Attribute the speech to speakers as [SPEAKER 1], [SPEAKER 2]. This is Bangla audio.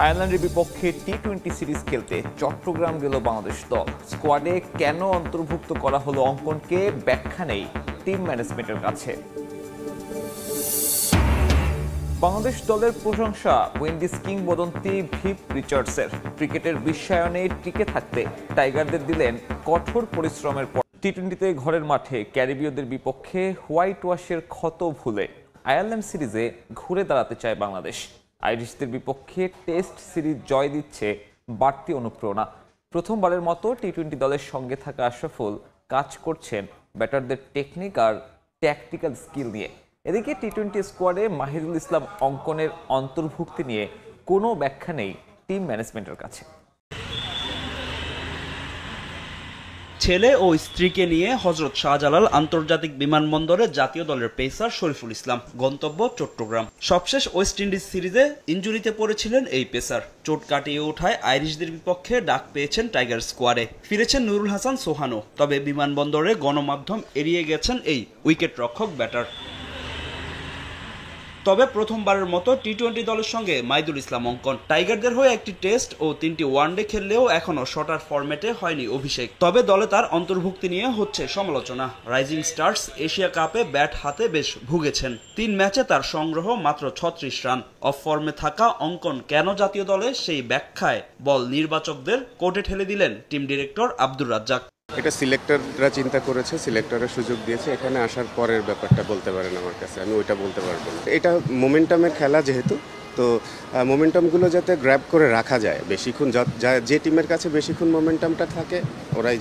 [SPEAKER 1] আয়ারল্যান্ডের বিপক্ষে টি-20 সিরিজ খেলতে চট্টগ্রাম গেল বাংলাদেশ দল। স্কোয়াডে কেন অন্তর্ভুক্ত করা হলো অঙ্কনকে ব্যাখ্যা নেই টিম ম্যানেজমেন্টের কাছে। বাংলাদেশ দলের প্রশংসা উইন্ডিজ কিংবদন্তি ভিভ রিচার্ডসের। ক্রিকেটের বিশ্বায়নে টিকে থাকতে টাইগারদের দিলেন কঠোর পরিশ্রমের পর। টি-20তে ঘরের মাঠে ক্যারিবীয়দের বিপক্ষে হোয়াইট ওয়াশের ক্ষত ভুলে আয়ারল্যান্ড সিরিজে ঘুরে দাঁড়াতে চায় বাংলাদেশ। আইরিশদের বিপক্ষে টেস্ট সিরিজ জয় দিচ্ছে বাড়তি অনুপ্রেরণা। প্রথমবারের মতো টি-20 দলের সঙ্গে থাকা আশরাফুল কাজ করছেন ব্যাটারদের টেকনিক আর ট্যাকটিক্যাল স্কিল নিয়ে। এদিকে টি-20 স্কোয়াডে মাহিরুল ইসলাম অঙ্কনের অন্তর্ভুক্তি নিয়ে কোনো ব্যাখ্যা নেই টিম ম্যানেজমেন্টের কাছে।
[SPEAKER 2] ছেলে ও স্ত্রীকে নিয়ে হযরত শাহজালাল আন্তর্জাতিক বিমানবন্দরে জাতীয় দলের পেসার শরীফুল ইসলাম, গন্তব্য চট্টগ্রাম। সবশেষ ওয়েস্ট ইন্ডিজ সিরিজে ইনজুরিতে পড়েছিলেন এই পেসার। চোট কাটিয়ে ওঠায় আইরিশদের বিপক্ষে ডাক পেয়েছেন টাইগার স্কোয়াডে। ফিরেছেন নুরুল হাসান সোহানও, তবে বিমানবন্দরে গণমাধ্যম এড়িয়ে গেছেন এই উইকেট রক্ষক ব্যাটার। তবে প্রথমবারের মতো টি-20 দলের সঙ্গে মাইদুল ইসলাম অঙ্কন। টাইগারদের হয়ে একটি টেস্ট ও 3টি ওয়ানডে খেললেও এখনও শর্টার ফরম্যাটে হয়নি অভিষেক। তবে দলে তার অন্তর্ভুক্তি নিয়ে হচ্ছে সমালোচনা। রাইজিং স্টার্স এশিয়া কাপে ব্যাট হাতে বেশ ভুগেছেন। 3 ম্যাচে তার সংগ্রহ মাত্র 36 রান। অফ ফর্মে থাকা অঙ্কন কেন জাতীয় দলে, সেই ব্যাখ্যায় বল নির্বাচকদের কোর্টে ঠেলে দিলেন টিম ডিরেক্টর আব্দুর রাজ্জাক।
[SPEAKER 3] এটা সিলেক্টররা চিন্তা করেছে, সিলেক্টরের সুযোগ দিয়েছে। এখানে আসার পরের ব্যাপারটা বলতে পারেন আমার কাছে, আমি ওইটা বলতে পারবো না। এটা মোমেন্টামের খেলা যেহেতু, তো মোমেন্টামগুলো যাতে গ্র্যাব করে রাখা যায় বেশিক্ষণ, যে টিমের কাছে বেশিক্ষণ মোমেন্টামটা থাকে ওরাই